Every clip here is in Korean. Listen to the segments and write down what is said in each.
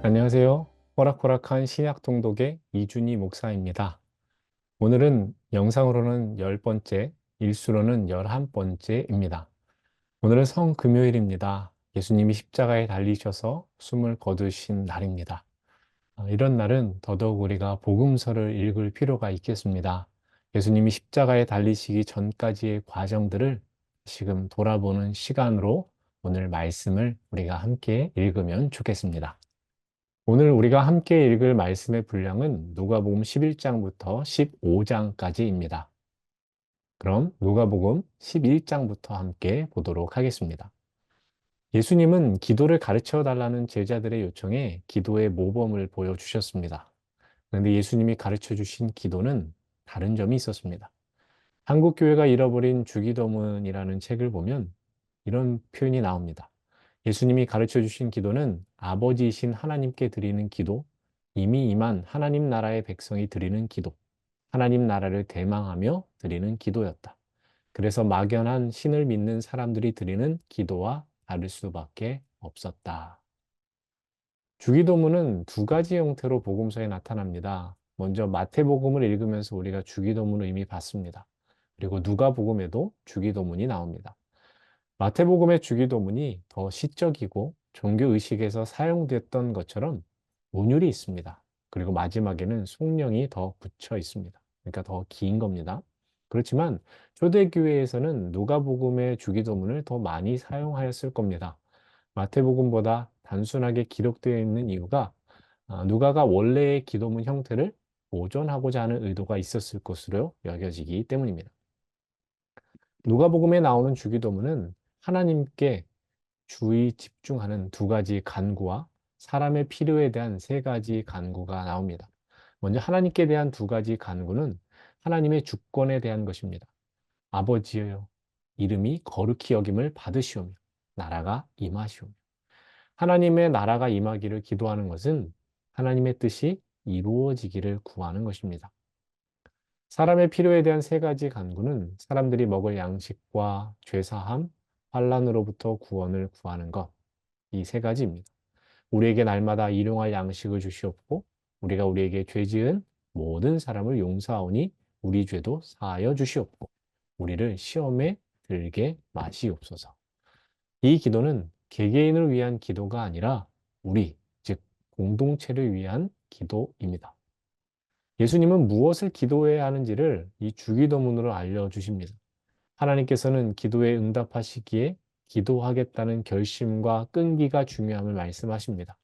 안녕하세요. 호락호락한 신약 통독의 이준희 목사입니다. 오늘은 영상으로는 10번째, 일수로는 11번째입니다. 오늘은 성금요일입니다. 예수님이 십자가에 달리셔서 숨을 거두신 날입니다. 이런 날은 더더욱 우리가 복음서를 읽을 필요가 있겠습니다. 예수님이 십자가에 달리시기 전까지의 과정들을 지금 돌아보는 시간으로 오늘 말씀을 우리가 함께 읽으면 좋겠습니다. 오늘 우리가 함께 읽을 말씀의 분량은 누가복음 11장부터 15장까지입니다. 그럼 누가복음 11장부터 함께 보도록 하겠습니다. 예수님은 기도를 가르쳐 달라는 제자들의 요청에 기도의 모범을 보여주셨습니다. 그런데 예수님이 가르쳐 주신 기도는 다른 점이 있었습니다. 한국교회가 잃어버린 주기도문이라는 책을 보면 이런 표현이 나옵니다. 예수님이 가르쳐 주신 기도는 아버지이신 하나님께 드리는 기도, 이미 임한 하나님 나라의 백성이 드리는 기도, 하나님 나라를 대망하며 드리는 기도였다. 그래서 막연한 신을 믿는 사람들이 드리는 기도와 다를 수밖에 없었다. 주기도문은 두 가지 형태로 복음서에 나타납니다. 먼저 마태복음을 읽으면서 우리가 주기도문을 이미 봤습니다. 그리고 누가복음에도 주기도문이 나옵니다. 마태복음의 주기도문이 더 시적이고 종교의식에서 사용됐던 것처럼 운율이 있습니다. 그리고 마지막에는 송령이 더 붙여 있습니다. 그러니까 더 긴 겁니다. 그렇지만 초대교회에서는 누가복음의 주기도문을 더 많이 사용하였을 겁니다. 마태복음보다 단순하게 기록되어 있는 이유가 누가가 원래의 기도문 형태를 보존하고자 하는 의도가 있었을 것으로 여겨지기 때문입니다. 누가복음에 나오는 주기도문은 하나님께 주의 집중하는 두 가지 간구와 사람의 필요에 대한 세 가지 간구가 나옵니다. 먼저 하나님께 대한 두 가지 간구는 하나님의 주권에 대한 것입니다. 아버지여, 이름이 거룩히 여김을 받으시오며 나라가 임하시오며. 하나님의 나라가 임하기를 기도하는 것은 하나님의 뜻이 이루어지기를 구하는 것입니다. 사람의 필요에 대한 세 가지 간구는 사람들이 먹을 양식과 죄사함, 환난으로부터 구원을 구하는 것, 이 세 가지입니다. 우리에게 날마다 일용할 양식을 주시옵고 우리가 우리에게 죄 지은 모든 사람을 용서하오니 우리 죄도 사하여 주시옵고 우리를 시험에 들게 마시옵소서. 이 기도는 개개인을 위한 기도가 아니라 우리, 즉 공동체를 위한 기도입니다. 예수님은 무엇을 기도해야 하는지를 이 주기도문으로 알려주십니다. 하나님께서는 기도에 응답하시기에 기도하겠다는 결심과 끈기가 중요함을 말씀하십니다.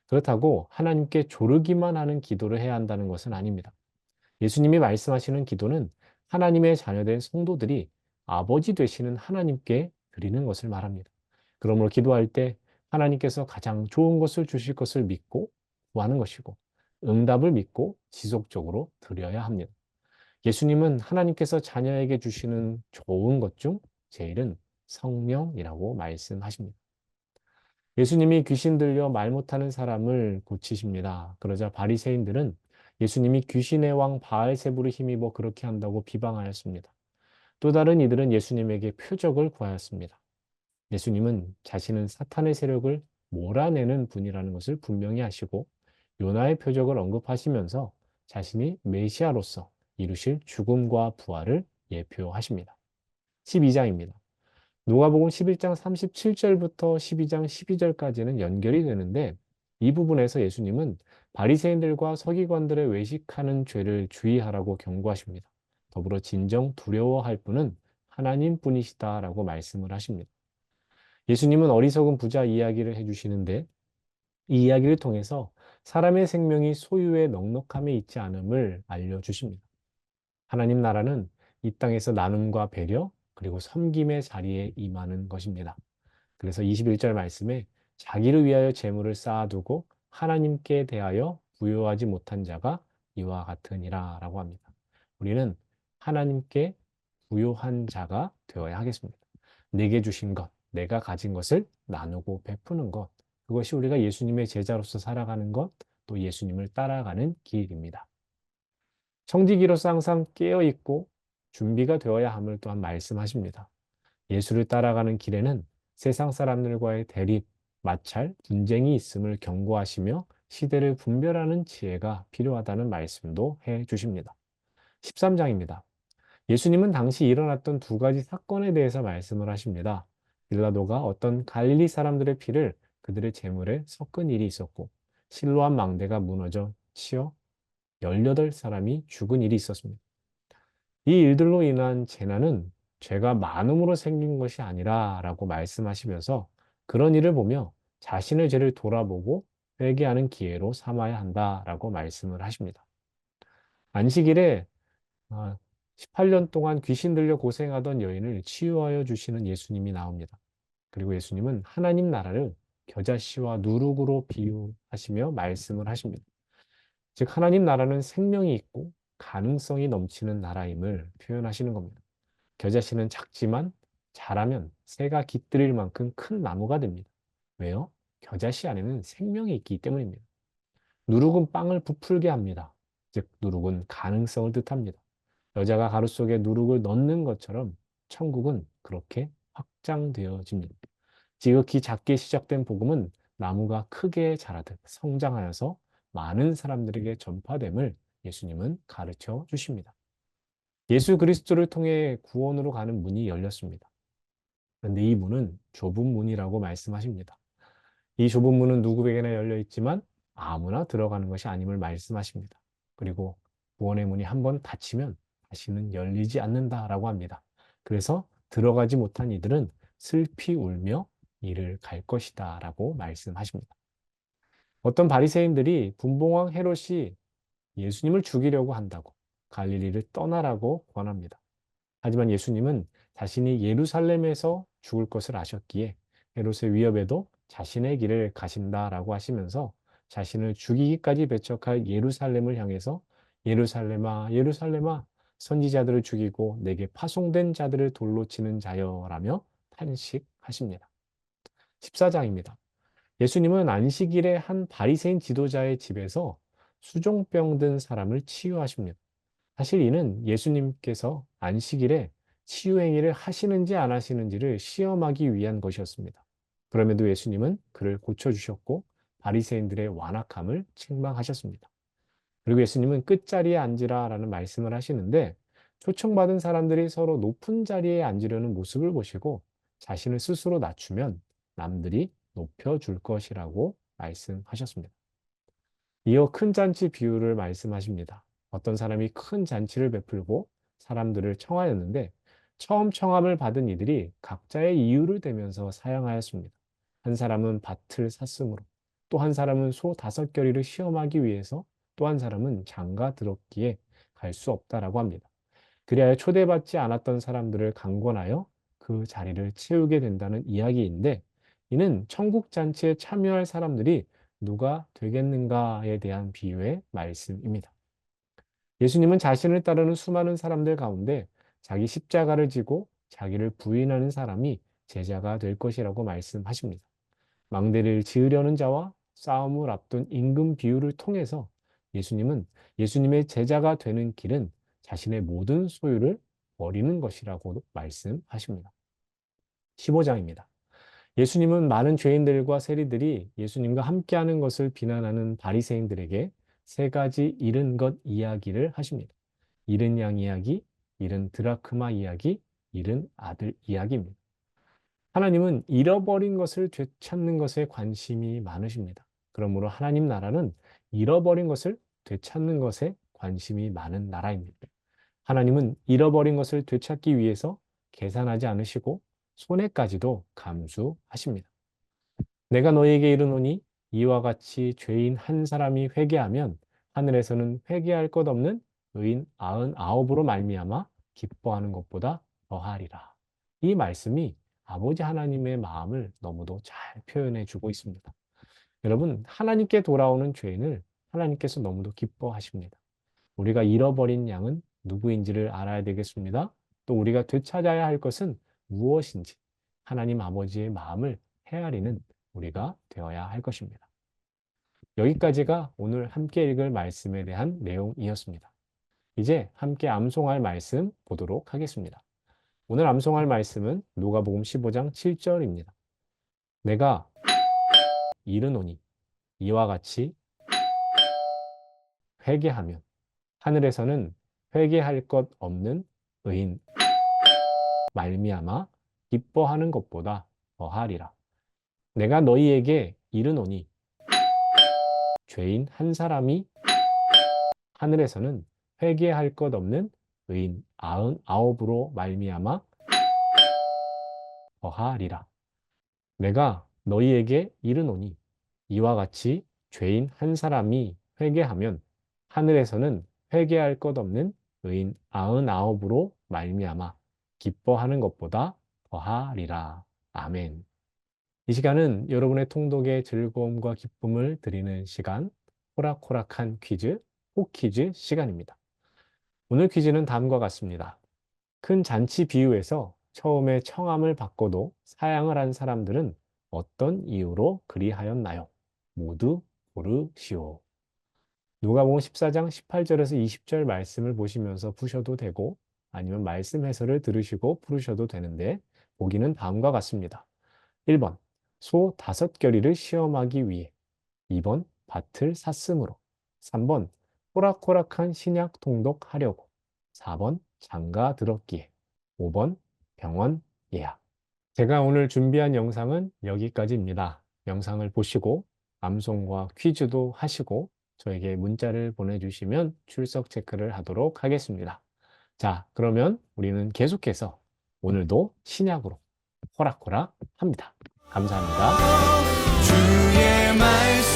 그렇다고 하나님께 조르기만 하는 기도를 해야 한다는 것은 아닙니다. 예수님이 말씀하시는 기도는 하나님의 자녀된 성도들이 아버지 되시는 하나님께 드리는 것을 말합니다. 그러므로 기도할 때 하나님께서 가장 좋은 것을 주실 것을 믿고 구하는 것이고 응답을 믿고 지속적으로 드려야 합니다. 예수님은 하나님께서 자녀에게 주시는 좋은 것 중 제일은 성령이라고 말씀하십니다. 예수님이 귀신 들려 말 못하는 사람을 고치십니다. 그러자 바리새인들은 예수님이 귀신의 왕 바알세불을 힘입어 그렇게 한다고 비방하였습니다. 또 다른 이들은 예수님에게 표적을 구하였습니다. 예수님은 자신은 사탄의 세력을 몰아내는 분이라는 것을 분명히 하시고 요나의 표적을 언급하시면서 자신이 메시아로서 이루실 죽음과 부활을 예표하십니다. 12장입니다. 누가복음 11장 37절부터 12장 12절까지는 연결이 되는데 이 부분에서 예수님은 바리새인들과 서기관들의 외식하는 죄를 주의하라고 경고하십니다. 더불어 진정 두려워할 분은 하나님뿐이시다라고 말씀을 하십니다. 예수님은 어리석은 부자 이야기를 해주시는데 이 이야기를 통해서 사람의 생명이 소유의 넉넉함에 있지 않음을 알려주십니다. 하나님 나라는 이 땅에서 나눔과 배려 그리고 섬김의 자리에 임하는 것입니다. 그래서 21절 말씀에 자기를 위하여 재물을 쌓아두고 하나님께 대하여 부요하지 못한 자가 이와 같으니라 라고 합니다. 우리는 하나님께 부요한 자가 되어야 하겠습니다. 내게 주신 것, 내가 가진 것을 나누고 베푸는 것, 그것이 우리가 예수님의 제자로서 살아가는 것, 또 예수님을 따라가는 길입니다. 청지기로서 항상 깨어있고 준비가 되어야 함을 또한 말씀하십니다. 예수를 따라가는 길에는 세상 사람들과의 대립, 마찰, 분쟁이 있음을 경고하시며 시대를 분별하는 지혜가 필요하다는 말씀도 해 주십니다. 13장입니다. 예수님은 당시 일어났던 두 가지 사건에 대해서 말씀을 하십니다. 빌라도가 어떤 갈릴리 사람들의 피를 그들의 제물에 섞은 일이 있었고, 실로암 망대가 무너져 치여 18사람이 죽은 일이 있었습니다. 이 일들로 인한 재난은 죄가 많음으로 생긴 것이 아니라 라고 말씀하시면서 그런 일을 보며 자신의 죄를 돌아보고 회개하는 기회로 삼아야 한다라고 말씀을 하십니다. 안식일에 18년 동안 귀신 들려 고생하던 여인을 치유하여 주시는 예수님이 나옵니다. 그리고 예수님은 하나님 나라를 겨자씨와 누룩으로 비유하시며 말씀을 하십니다. 즉 하나님 나라는 생명이 있고 가능성이 넘치는 나라임을 표현하시는 겁니다. 겨자씨는 작지만 자라면 새가 깃들일 만큼 큰 나무가 됩니다. 왜요? 겨자씨 안에는 생명이 있기 때문입니다. 누룩은 빵을 부풀게 합니다. 즉 누룩은 가능성을 뜻합니다. 여자가 가루 속에 누룩을 넣는 것처럼 천국은 그렇게 확장되어집니다. 지극히 작게 시작된 복음은 나무가 크게 자라듯 성장하여서 많은 사람들에게 전파됨을 예수님은 가르쳐 주십니다. 예수 그리스도를 통해 구원으로 가는 문이 열렸습니다. 그런데 이 문은 좁은 문이라고 말씀하십니다. 이 좁은 문은 누구에게나 열려 있지만 아무나 들어가는 것이 아님을 말씀하십니다. 그리고 구원의 문이 한번 닫히면 다시는 열리지 않는다라고 합니다. 그래서 들어가지 못한 이들은 슬피 울며 이를 갈 것이다라고 말씀하십니다. 어떤 바리새인들이 분봉왕 헤롯이 예수님을 죽이려고 한다고 갈릴리를 떠나라고 권합니다. 하지만 예수님은 자신이 예루살렘에서 죽을 것을 아셨기에 헤롯의 위협에도 자신의 길을 가신다라고 하시면서 자신을 죽이기까지 배척할 예루살렘을 향해서 예루살렘아 예루살렘아 선지자들을 죽이고 내게 파송된 자들을 돌로 치는 자여라며 탄식하십니다. 14장입니다. 예수님은 안식일에 한 바리새인 지도자의 집에서 수종병 든 사람을 치유하십니다. 사실 이는 예수님께서 안식일에 치유행위를 하시는지 안 하시는지를 시험하기 위한 것이었습니다. 그럼에도 예수님은 그를 고쳐주셨고 바리새인들의 완악함을 책망하셨습니다. 그리고 예수님은 끝자리에 앉으라라는 말씀을 하시는데 초청받은 사람들이 서로 높은 자리에 앉으려는 모습을 보시고 자신을 스스로 낮추면 남들이 높여줄 것이라고 말씀하셨습니다. 이어 큰 잔치 비유를 말씀하십니다. 어떤 사람이 큰 잔치를 베풀고 사람들을 청하였는데 처음 청함을 받은 이들이 각자의 이유를 대면서 사양하였습니다. 한 사람은 밭을 샀으므로, 또 한 사람은 소 5겨리를 시험하기 위해서, 또 한 사람은 장가 들었기에 갈 수 없다라고 합니다. 그리하여 초대받지 않았던 사람들을 강권하여 그 자리를 채우게 된다는 이야기인데 이는 천국 잔치에 참여할 사람들이 누가 되겠는가에 대한 비유의 말씀입니다. 예수님은 자신을 따르는 수많은 사람들 가운데 자기 십자가를 지고 자기를 부인하는 사람이 제자가 될 것이라고 말씀하십니다. 망대를 지으려는 자와 싸움을 앞둔 임금 비유를 통해서 예수님은 예수님의 제자가 되는 길은 자신의 모든 소유를 버리는 것이라고 말씀하십니다. 15장입니다. 예수님은 많은 죄인들과 세리들이 예수님과 함께하는 것을 비난하는 바리새인들에게 세 가지 잃은 것 이야기를 하십니다. 잃은 양 이야기, 잃은 드라크마 이야기, 잃은 아들 이야기입니다. 하나님은 잃어버린 것을 되찾는 것에 관심이 많으십니다. 그러므로 하나님 나라는 잃어버린 것을 되찾는 것에 관심이 많은 나라입니다. 하나님은 잃어버린 것을 되찾기 위해서 계산하지 않으시고 손해까지도 감수하십니다. 내가 너희에게 이르노니 이와 같이 죄인 한 사람이 회개하면 하늘에서는 회개할 것 없는 의인 99으로 말미암아 기뻐하는 것보다 더하리라. 이 말씀이 아버지 하나님의 마음을 너무도 잘 표현해 주고 있습니다. 여러분, 하나님께 돌아오는 죄인을 하나님께서 너무도 기뻐하십니다. 우리가 잃어버린 양은 누구인지를 알아야 되겠습니다. 또 우리가 되찾아야 할 것은 무엇인지 하나님 아버지의 마음을 헤아리는 우리가 되어야 할 것입니다. 여기까지가 오늘 함께 읽을 말씀에 대한 내용이었습니다. 이제 함께 암송할 말씀 보도록 하겠습니다. 오늘 암송할 말씀은 누가복음 15장 7절입니다. 내가 이르노니 이와 같이 회개하면 하늘에서는 회개할 것 없는 의인 말미암아 기뻐하는 것보다 더하리라. 내가 너희에게 이르노니 죄인 한 사람이 하늘에서는 회개할 것 없는 의인 99으로 말미암아 더하리라. 내가 너희에게 이르노니 이와 같이 죄인 한 사람이 회개하면 하늘에서는 회개할 것 없는 의인 99으로 말미암아 기뻐하는 것보다 더하리라. 아멘. 이 시간은 여러분의 통독의 즐거움과 기쁨을 드리는 시간, 호락호락한 퀴즈, 호퀴즈 시간입니다. 오늘 퀴즈는 다음과 같습니다. 큰 잔치 비유에서 처음에 청함을 받고도 사양을 한 사람들은 어떤 이유로 그리하였나요? 모두 고르시오. 누가복음 14장 18절에서 20절 말씀을 보시면서 푸셔도 되고 아니면 말씀 해설을 들으시고 풀으셔도 되는데 보기는 다음과 같습니다. 1번 소 5결의를 시험하기 위해 2번 밭을 샀으므로 3번 호락호락한 신약 통독하려고 4번 장가 들었기에 5번 병원 예약. 제가 오늘 준비한 영상은 여기까지입니다. 영상을 보시고 암송과 퀴즈도 하시고 저에게 문자를 보내주시면 출석 체크를 하도록 하겠습니다. 자, 그러면 우리는 계속해서 오늘도 신약으로 호락호락 합니다. 감사합니다. 주의 말씀